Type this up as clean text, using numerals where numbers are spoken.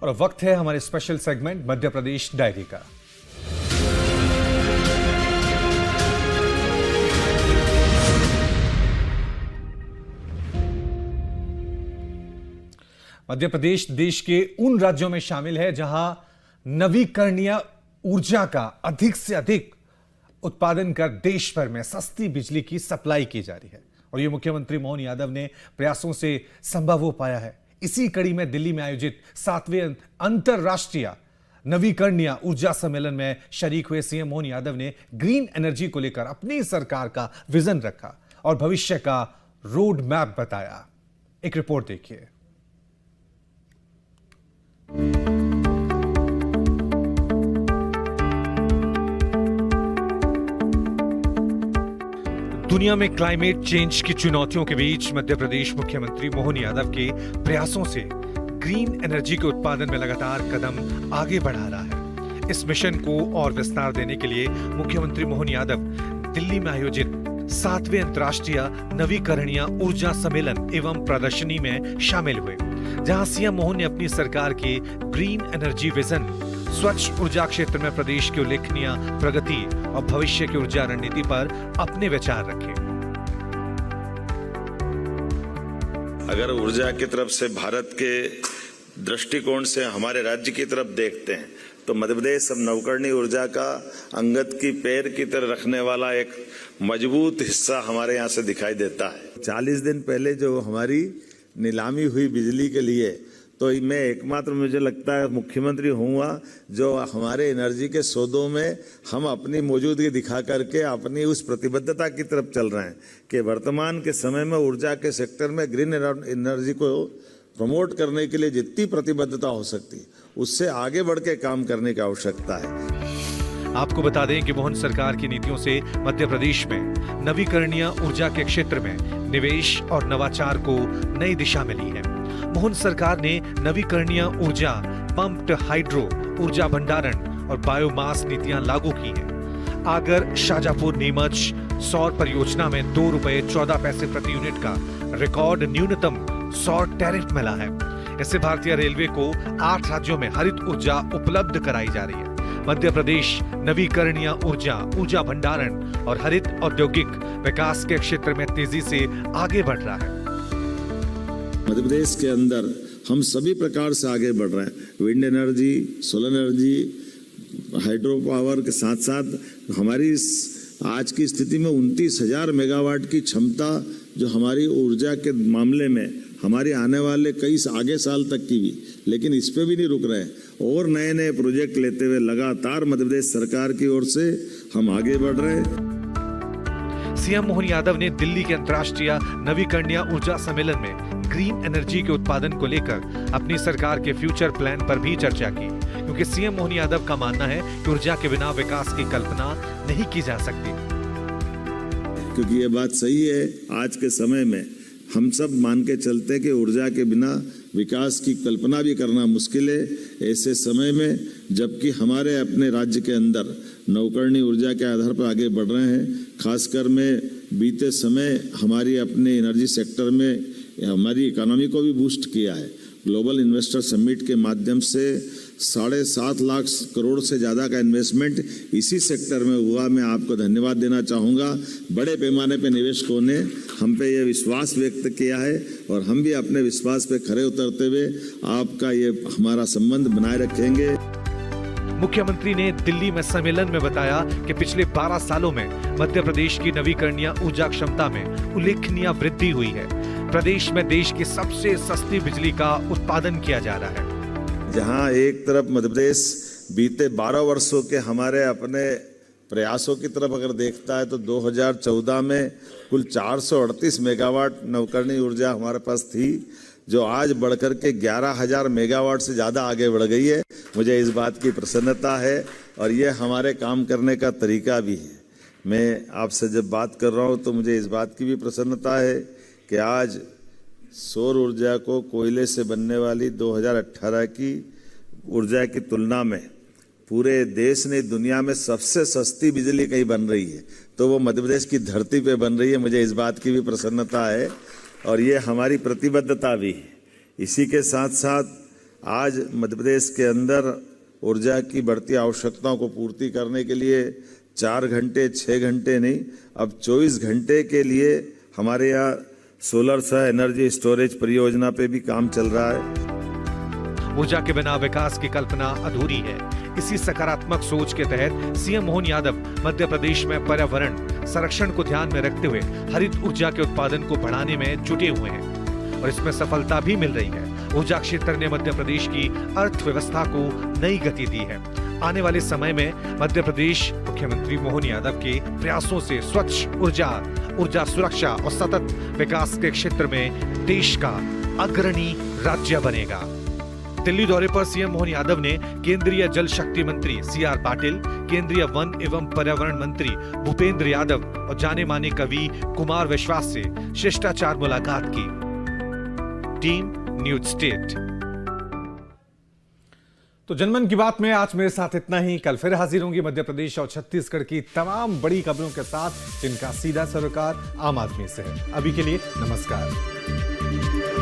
और वक्त है हमारे special segment Madhya Pradesh diary का। मध्य प्रदेश देश के उन राज्यों में शामिल है जहां नवीकरणीय ऊर्जा का अधिक से अधिक उत्पादन कर देश भर में सस्ती बिजली की सप्लाई की जा रही है और यह मुख्यमंत्री मोहन यादव ने प्रयासों से संभव हो पाया है। इसी कड़ी में दिल्ली में आयोजित 7वें अंतरराष्ट्रीय नवीकरणीय ऊर्जा सम्मेलन में शरीक हुए सीएम मोहन यादव ने ग्रीन एनर्जी को लेकर अपनी सरकार का विजन रखा और भविष्य का रोड मैप बताया। एक रिपोर्ट देखिए। दुनिया में क्लाइमेट चेंज की चुनौतियों के बीच मध्य प्रदेश मुख्यमंत्री मोहन यादव के प्रयासों से ग्रीन एनर्जी के उत्पादन में लगातार कदम आगे बढ़ा रहा है। इस मिशन को और विस्तार देने के लिए मुख्यमंत्री मोहन यादव दिल्ली में आयोजित 7वें अंतर्राष्ट्रीय नवीकरणीय ऊर्जा सम्मेलन एवं प्रदर्शनी में शामिल हुए, जहां सीएम मोहन ने अपनी सरकार के ग्रीन एनर्जी विजन, स्वच्छ ऊर्जा क्षेत्र में प्रदेश की उल्लेखनीय प्रगति और भविष्य की ऊर्जा रणनीति पर अपने विचार रखे। अगर ऊर्जा की तरफ से भारत के दृष्टिकोण से हमारे राज्य की तरफ देखते हैं तो मध्य प्रदेश अब नवकरणीय ऊर्जा का अंगद की पैर की तरह रखने वाला एक मजबूत हिस्सा हमारे यहाँ से दिखाई देता है। 40 दिन पहले जो हमारी नीलामी हुई बिजली के लिए, तो मैं एकमात्र मुझे लगता है मुख्यमंत्री हुआ जो हमारे एनर्जी के सौदों में हम अपनी मौजूदगी दिखा करके अपनी उस प्रतिबद्धता की तरफ चल रहे हैं कि वर्तमान के समय में ऊर्जा के सेक्टर में ग्रीन एनर्जी को प्रमोट करने के लिए जितनी प्रतिबद्धता हो सकती है उससे आगे बढ़ के काम करने की आवश्यकता है। आपको बता दें कि मोहन सरकार की नीतियों से मध्य प्रदेश में नवीकरणीय ऊर्जा के क्षेत्र में निवेश और नवाचार को नई दिशा मिली है। मोहन सरकार ने नवीकरणीय ऊर्जा, पंप्ड हाइड्रो ऊर्जा भंडारण और बायोमास नीतियां लागू की हैं। आगर शाजापुर नीमच सौर परियोजना में ₹2.14 प्रति यूनिट का रिकॉर्ड न्यूनतम सौर टैरिफ मिला है। इससे भारतीय रेलवे को 8 राज्यों में हरित ऊर्जा उपलब्ध कराई जा रही है। मध्य प्रदेश नवीकरणीय ऊर्जा, ऊर्जा भंडारण और हरित औद्योगिक विकास के क्षेत्र में तेजी से आगे बढ़ रहा है। मध्य प्रदेश के अंदर हम सभी प्रकार से आगे बढ़ रहे हैं। Wind energy, solar energy, hydro power के साथ साथ हमारी आज की स्थिति में 29,000 मेगावाट की क्षमता जो हमारी ऊर्जा के मामले में हमारी आने वाले कई आगे साल तक की भी, लेकिन इस पे भी नहीं रुक रहे हैं और नए नए प्रोजेक्ट लेते हुए लगातार मध्य प्रदेश सरकार की ओर से हम आगे बढ़ रहे हैं। सीएम मोहन यादव ने दिल्ली के अंतर्राष्ट्रीय नवीकरणीय ऊर्जा सम्मेलन में ग्रीन एनर्जी के उत्पादन को लेकर अपनी सरकार के फ्यूचर प्लान पर भी चर्चा की, क्योंकि सीएम मोहन यादव का मानना है कि ऊर्जा के बिना विकास की कल्पना नहीं की जा सकती। क्योंकि ये बात सही है, आज के समय में हम सब मान के चलते हैं कि ऊर्जा के बिना विकास की कल्पना भी करना मुश्किल है। ऐसे समय में जबकि हमारे अपने राज्य के अंदर नवकरणीय ऊर्जा के आधार पर आगे बढ़ रहे हैं, खासकर में बीते समय हमारी अपने एनर्जी सेक्टर में हमारी इकोनॉमी को भी बूस्ट किया है। ग्लोबल इन्वेस्टर समिट के माध्यम से 7.5 लाख करोड़ से ज़्यादा का इन्वेस्टमेंट इसी सेक्टर में हुआ। मैं आपको धन्यवाद देना चाहूँगा। बड़े पैमाने पे निवेशकों ने हम पे ये विश्वास व्यक्त किया है और हम भी अपने विश्वास पे खरे उतरते हुए आपका ये हमारा संबंध बनाए रखेंगे। मुख्यमंत्री ने दिल्ली में सम्मेलन में बताया कि पिछले 12 सालों में मध्य प्रदेश की नवीकरणीय ऊर्जा क्षमता में उल्लेखनीय वृद्धि हुई है। प्रदेश में देश की सबसे सस्ती बिजली का उत्पादन किया जा रहा है। जहां एक तरफ मध्य प्रदेश बीते 12 वर्षों के हमारे अपने प्रयासों की तरफ अगर देखता है तो 2014 में कुल 438 मेगावाट नवकरणीय ऊर्जा हमारे पास थी, जो आज बढ़कर के 11,000 मेगावाट से ज़्यादा आगे बढ़ गई है। मुझे इस बात की प्रसन्नता है और ये हमारे काम करने का तरीका भी है। मैं आपसे जब बात कर रहा हूँ तो मुझे इस बात की भी प्रसन्नता है कि आज सौर ऊर्जा को कोयले से बनने वाली 2018 की ऊर्जा की तुलना में पूरे देश ने दुनिया में सबसे सस्ती बिजली कहीं बन रही है तो वो मध्य प्रदेश की धरती पे बन रही है। मुझे इस बात की भी प्रसन्नता है और ये हमारी प्रतिबद्धता भी है। इसी के साथ साथ आज मध्य प्रदेश के अंदर ऊर्जा की बढ़ती आवश्यकताओं को पूर्ति करने के लिए 4 घंटे 6 घंटे नहीं, अब 24 घंटे के लिए हमारे यहाँ सोलर सह एनर्जी स्टोरेज परियोजना पे भी काम चल रहा है। ऊर्जा के बिना विकास की कल्पना अधूरी है। इसी सकारात्मक सोच के तहत सीएम मोहन यादव मध्य प्रदेश में पर्यावरण संरक्षण को ध्यान में रखते हुए हरित ऊर्जा के उत्पादन को बढ़ाने में जुटे हुए हैं और इसमें सफलता भी मिल रही है। ऊर्जा क्षेत्र ने मध्य प्रदेश की अर्थव्यवस्था को नई गति दी है। आने वाले समय में मध्य प्रदेश मुख्यमंत्री मोहन यादव के प्रयासों से स्वच्छ ऊर्जा, ऊर्जा सुरक्षा और सतत विकास के क्षेत्र में देश का अग्रणी राज्य बनेगा। दिल्ली दौरे पर सीएम मोहन यादव ने केंद्रीय जल शक्ति मंत्री सीआर पाटिल, केंद्रीय वन एवं पर्यावरण मंत्री भूपेंद्र यादव और जाने माने कवि कुमार विश्वास से शिष्टाचार मुलाकात की। Team news state. तो जनमन की बात में आज मेरे साथ इतना ही। कल फिर हाजिर होंगी मध्य प्रदेश और छत्तीसगढ़ की तमाम बड़ी खबरों के साथ, जिनका सीधा सरोकार आम आदमी से है। अभी के लिए नमस्कार।